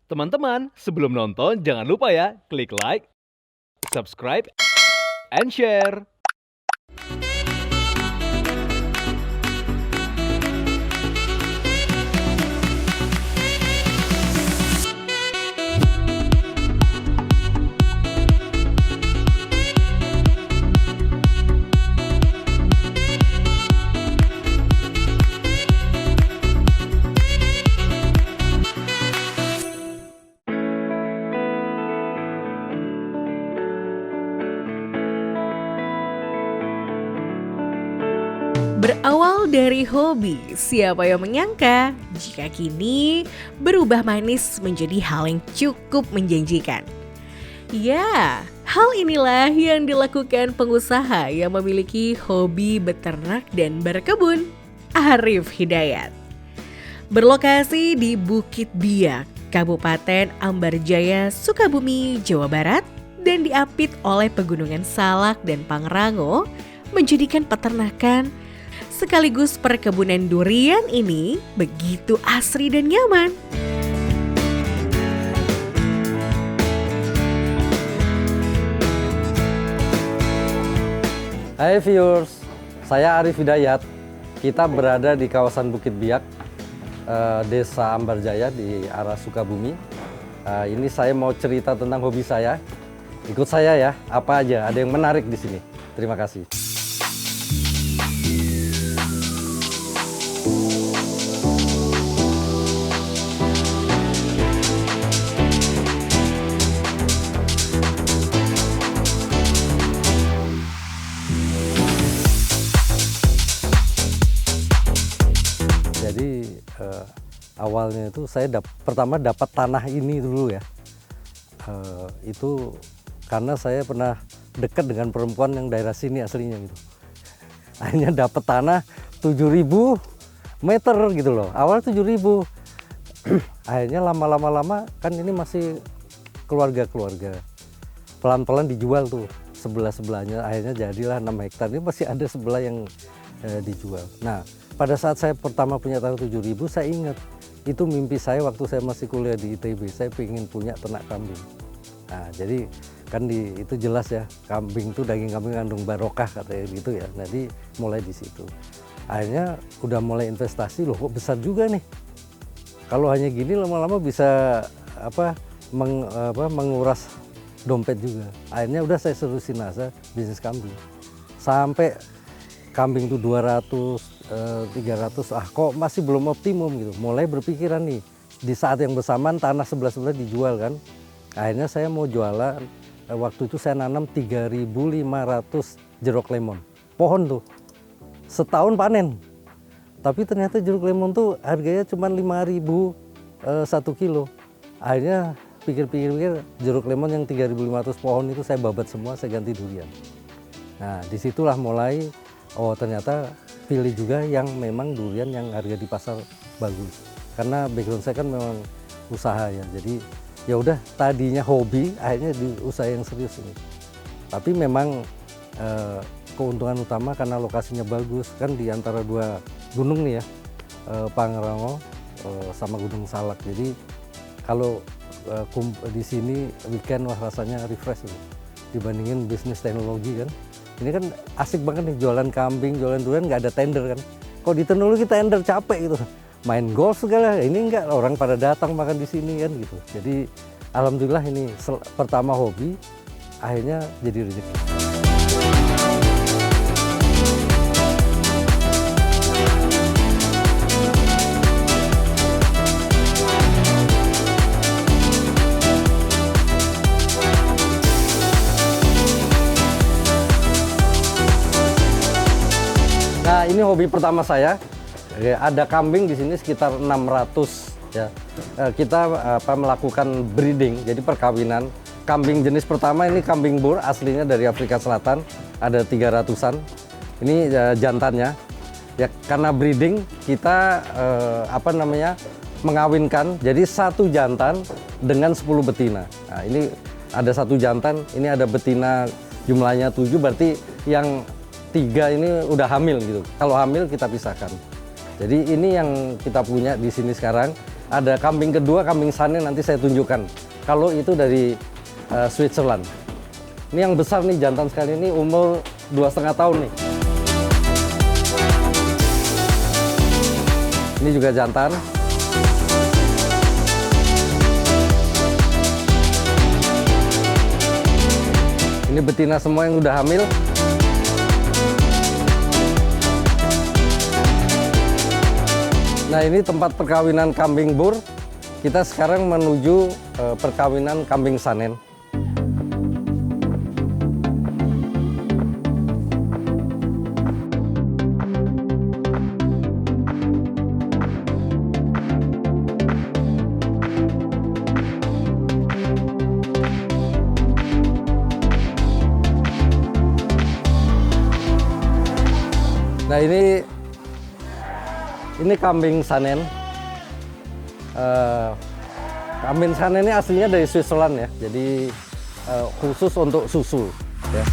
Teman-teman, sebelum nonton jangan lupa ya, klik like, subscribe, and share. Berawal dari hobi, siapa yang menyangka jika kini berubah manis menjadi hal yang cukup menjanjikan. Ya, hal inilah yang dilakukan pengusaha yang memiliki hobi beternak dan berkebun, Arif Hidayat. Berlokasi di Bukit Biak, Kabupaten Ambarjaya, Sukabumi, Jawa Barat, dan diapit oleh Pegunungan Salak dan Pangrango, menjadikan peternakan sekaligus perkebunan durian ini begitu asri dan nyaman. Hai viewers, saya Arif Hidayat. Kita berada di kawasan Bukit Biak, Desa Ambarjaya di arah Sukabumi. Ini saya mau cerita tentang hobi saya. Ikut saya ya, apa aja, ada yang menarik di sini. Terima kasih. Jadi awalnya itu saya pertama dapat tanah ini dulu ya. Itu karena saya pernah dekat dengan perempuan yang daerah sini aslinya gitu. Akhirnya dapat tanah 7.000 meter gitu loh. Awal 7.000. Akhirnya lama-lama kan ini masih keluarga-keluarga. Pelan-pelan dijual tuh sebelah-sebelahnya. Akhirnya jadilah 6 hektar. Ini masih ada sebelah yang dijual. Nah, pada saat saya pertama punya tanah 7.000, saya ingat itu mimpi saya waktu saya masih kuliah di ITB. Saya ingin punya ternak kambing. Nah, jadi kan itu jelas ya, kambing itu daging kambing kandung barokah katanya gitu ya. Jadi mulai di situ. Akhirnya udah mulai investasi, loh kok besar juga nih. Kalau hanya gini lama-lama bisa menguras dompet juga. Akhirnya udah saya seriusin aja bisnis kambing. Sampai kambing itu 200, 300, kok masih belum optimum gitu. Mulai berpikiran nih, di saat yang bersamaan tanah sebelah-sebelah dijual kan. Akhirnya saya mau jualan, waktu itu saya nanam 3.500 jeruk lemon. Pohon tuh, setahun panen. Tapi ternyata jeruk lemon tuh harganya cuma 5.000 1 kilo. Akhirnya pikir-pikir jeruk lemon yang 3.500 pohon itu saya babat semua, saya ganti durian. Nah disitulah mulai, oh ternyata pilih juga yang memang durian yang harga di pasar bagus. Karena background saya kan memang usaha ya, jadi ya udah tadinya hobi, akhirnya di usaha yang serius ini. Tapi memang keuntungan utama karena lokasinya bagus kan di antara dua gunung nih ya, Pangrango sama Gunung Salak. Jadi kalau di sini weekend wah rasanya refresh gitu. Dibandingin bisnis teknologi kan. Ini kan asik banget nih jualan kambing, jualan durian nggak ada tender kan. Kok di teknologi tender capek gitu. Main golf segala, ini enggak, orang pada datang makan di sini kan gitu. Jadi alhamdulillah ini pertama hobi, akhirnya jadi rezeki. Nah, ini hobi pertama saya. Ada kambing di sini sekitar 600 ya. Kita melakukan breeding, jadi perkawinan. Kambing jenis pertama ini kambing bur, aslinya dari Afrika Selatan, ada 300-an. Ini jantannya. Ya karena breeding kita mengawinkan. Jadi satu jantan dengan 10 betina. Nah, ini ada satu jantan, ini ada betina jumlahnya 7, berarti yang 3 ini udah hamil gitu. Kalau hamil kita pisahkan. Jadi ini yang kita punya di sini sekarang. ada kambing kedua, kambing Sanen, nanti saya tunjukkan. Kalau itu dari Switzerland. Ini yang besar nih, jantan sekali, ini umur 2,5 tahun nih. Ini juga jantan. Ini betina semua yang udah hamil. Nah, ini tempat perkawinan kambing bur. Kita sekarang menuju perkawinan kambing Sanen. Nah, ini kambing Sanen. Kambing Sanen ini aslinya dari Switzerland ya, jadi khusus untuk susu. Ya.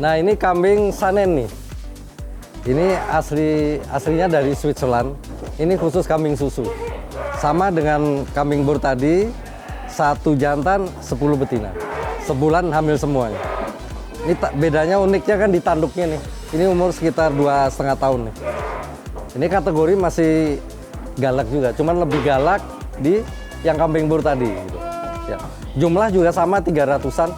Nah, ini kambing Sanen nih. Ini aslinya dari Switzerland. Ini khusus kambing susu. Sama dengan kambing bur tadi, 1 jantan 10 betina. Sebulan hamil semuanya. Ini bedanya, uniknya kan di tanduknya nih. Ini umur sekitar 2,5 tahun nih. Ini kategori masih galak juga, cuman lebih galak di yang kambing bur tadi. Gitu. Ya. Jumlah juga sama 300-an,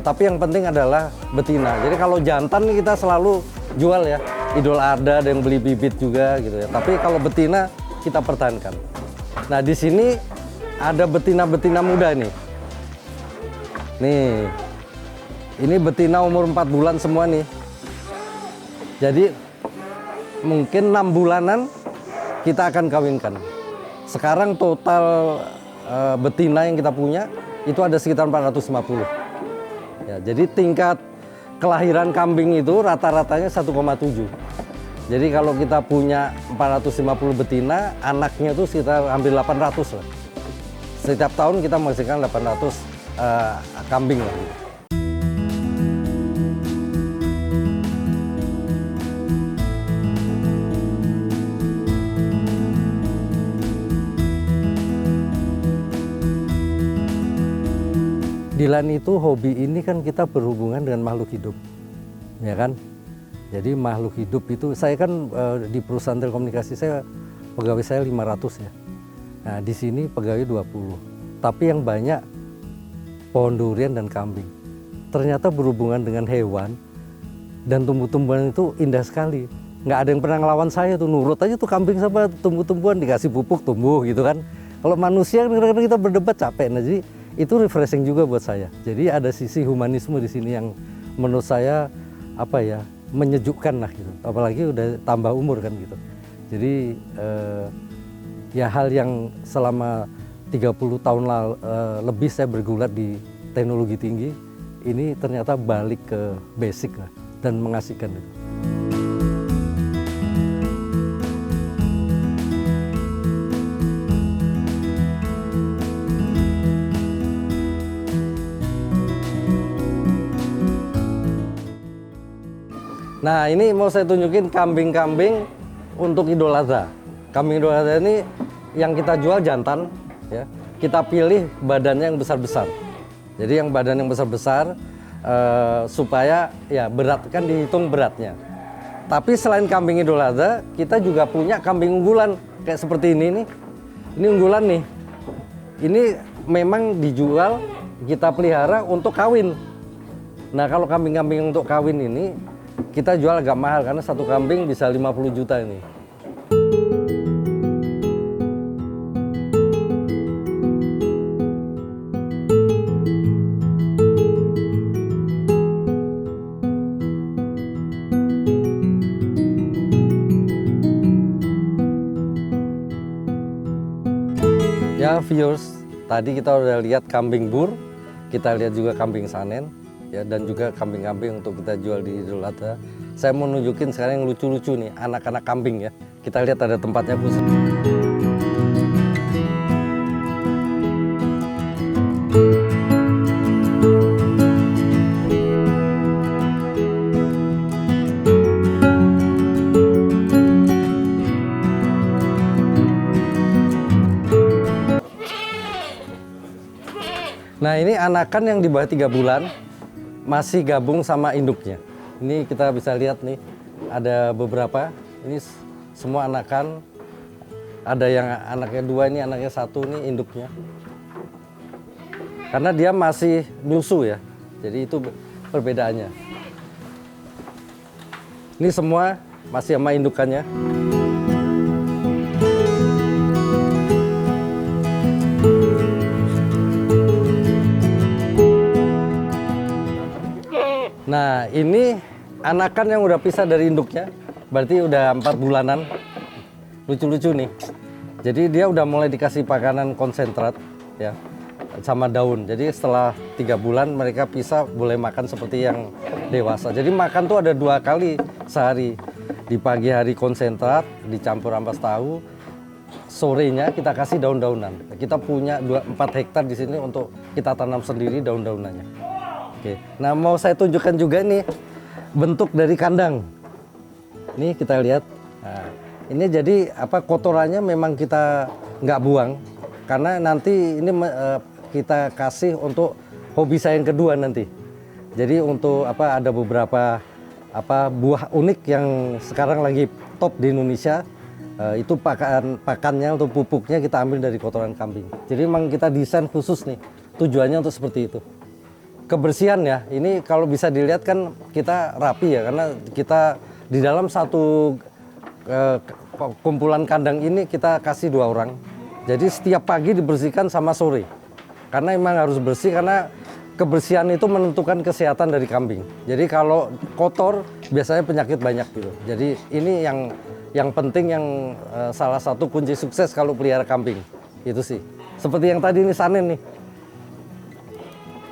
tapi yang penting adalah betina. Jadi kalau jantan nih kita selalu jual ya, Idul Adha ada yang beli bibit juga gitu ya. Tapi kalau betina kita pertahankan. Nah, di sini ada betina-betina muda nih. Nih, ini betina umur 4 bulan semua nih. Jadi mungkin 6 bulanan kita akan kawinkan. Sekarang total betina yang kita punya itu ada sekitar 450. Ya, jadi tingkat kelahiran kambing itu rata-ratanya 1,7. Jadi kalau kita punya 450 betina, anaknya itu sekitar hampir 800 lah. Setiap tahun kita menghasilkan 800 kambing lah. Gitu. Dilan itu hobi ini kan kita berhubungan dengan makhluk hidup, ya kan? Jadi makhluk hidup itu, saya kan di perusahaan telekomunikasi pegawai saya 500 ya. Nah, di sini pegawai 20. Tapi yang banyak pohon durian dan kambing. Ternyata berhubungan dengan hewan dan tumbuh-tumbuhan itu indah sekali. Nggak ada yang pernah ngelawan saya tuh, nurut aja tuh kambing sama tumbuh-tumbuhan, dikasih pupuk tumbuh gitu kan. Kalau manusia kadang-kadang kita berdebat capek. Nah, jadi itu refreshing juga buat saya. Jadi ada sisi humanisme di sini yang menurut saya menyejukkan lah gitu. Apalagi udah tambah umur kan gitu. Jadi ya hal yang selama 30 tahun lebih saya bergulat di teknologi tinggi, ini ternyata balik ke basic lah dan mengasihkan gitu. Nah, ini mau saya tunjukin kambing-kambing untuk Idul Adha. Kambing Idul Adha ini yang kita jual jantan, ya. Kita pilih badannya yang besar-besar. Jadi yang badan yang besar-besar supaya ya berat kan dihitung beratnya. Tapi selain kambing Idul Adha, kita juga punya kambing unggulan kayak seperti ini nih. Ini unggulan nih. Ini memang dijual, kita pelihara untuk kawin. Nah, kalau kambing-kambing untuk kawin ini kita jual agak mahal karena satu kambing bisa 50 juta ini. Ya viewers, tadi kita udah lihat kambing bur, kita lihat juga kambing Sanen. Ya, dan juga kambing-kambing untuk kita jual di Idul Adha. Saya mau nunjukin sekarang yang lucu-lucu nih, anak-anak kambing ya. Kita lihat ada tempatnya khusus. ini anakan yang di bawah 3 bulan masih gabung sama induknya. Ini kita bisa lihat nih, ada beberapa. Ini semua anakan. Ada yang anaknya 2, ini anaknya 1, ini induknya. Karena dia masih nyusu ya, jadi itu perbedaannya. Ini semua masih sama indukannya. Nah, ini anakan yang udah pisah dari induknya, berarti udah 4 bulanan. Lucu-lucu nih. Jadi dia udah mulai dikasih makanan konsentrat ya, sama daun. Jadi setelah 3 bulan mereka pisah, boleh makan seperti yang dewasa. Jadi makan tuh ada 2 kali sehari. Di pagi hari konsentrat dicampur ampas tahu. Sorenya kita kasih daun-daunan. Kita punya 4 hektar di sini untuk kita tanam sendiri daun-daunannya. Oke. Nah, mau saya tunjukkan juga nih bentuk dari kandang. Ini kita lihat. Nah, ini jadi kotorannya memang kita nggak buang karena nanti ini kita kasih untuk hobi saya yang kedua nanti. Jadi untuk ada beberapa buah unik yang sekarang lagi top di Indonesia. Itu pakannya untuk pupuknya kita ambil dari kotoran kambing. Jadi memang kita desain khusus nih, tujuannya untuk seperti itu. Kebersihan ya, ini kalau bisa dilihat kan kita rapi ya, karena kita di dalam satu kumpulan kandang ini kita kasih 2 orang. Jadi setiap pagi dibersihkan sama sore, karena memang harus bersih, karena kebersihan itu menentukan kesehatan dari kambing. Jadi kalau kotor biasanya penyakit banyak gitu. Jadi ini yang penting, yang salah satu kunci sukses kalau pelihara kambing itu sih. Seperti yang tadi ini Sanin nih.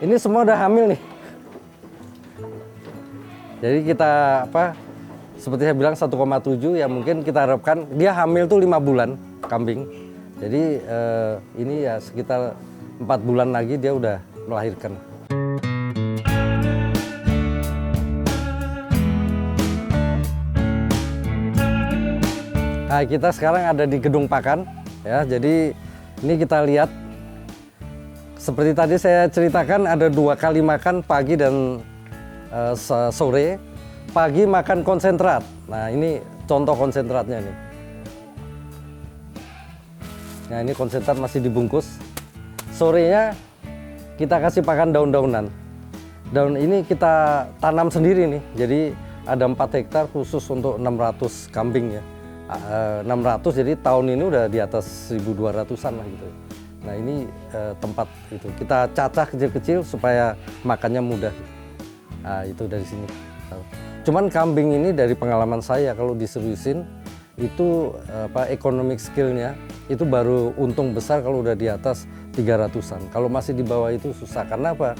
Ini semua udah hamil nih. Jadi kita seperti saya bilang 1,7 ya, mungkin kita harapkan dia hamil tuh 5 bulan kambing. Jadi ini ya sekitar 4 bulan lagi dia udah melahirkan. Nah, kita sekarang ada di gedung pakan ya. Jadi ini kita lihat seperti tadi saya ceritakan, ada 2 kali makan, pagi dan sore. Pagi makan konsentrat. Nah, ini contoh konsentratnya nih. Nah, ini konsentrat masih dibungkus. Sorenya kita kasih pakan daun-daunan. Daun ini kita tanam sendiri nih. Jadi ada 4 hektar khusus untuk 600 kambing ya. 600, jadi tahun ini udah di atas 1.200-an lah gitu. Nah, ini tempat itu kita cacah kecil-kecil supaya makannya mudah. Nah, itu dari sini. Cuman kambing ini dari pengalaman saya, kalau diseriusin itu economic skill-nya itu baru untung besar kalau udah di atas 300-an. Kalau masih di bawah itu susah. Karena apa?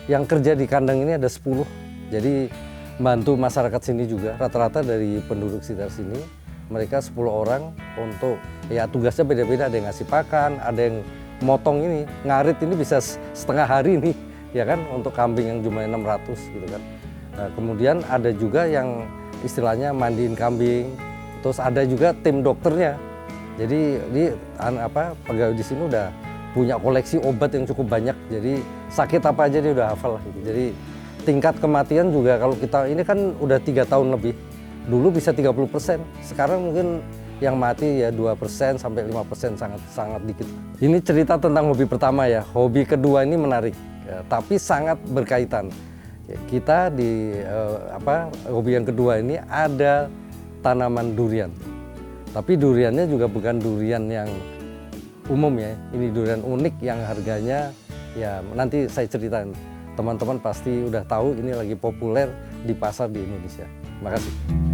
Yang kerja di kandang ini ada 10. Jadi bantu masyarakat sini juga. Rata-rata dari penduduk sekitar sini, mereka 10 orang untuk ya tugasnya beda-beda. Ada yang ngasih pakan, ada yang motong ini, ngarit ini bisa setengah hari nih, ya kan, untuk kambing yang jumlahnya 600 gitu kan. Nah, kemudian ada juga yang istilahnya mandiin kambing, terus ada juga tim dokternya. Jadi pegawai di sini udah punya koleksi obat yang cukup banyak. Jadi sakit apa aja dia udah hafal lah gitu. Jadi tingkat kematian juga kalau kita ini kan udah 3 tahun lebih. Dulu bisa 30%, sekarang mungkin yang mati ya 2% sampai 5%, sangat dikit. Ini cerita tentang hobi pertama ya. Hobi kedua ini menarik, ya, tapi sangat berkaitan. Kita di hobi yang kedua ini ada tanaman durian. Tapi duriannya juga bukan durian yang umum ya. Ini durian unik yang harganya ya nanti saya ceritain. Teman-teman pasti udah tahu ini lagi populer di pasar di Indonesia. Terima kasih.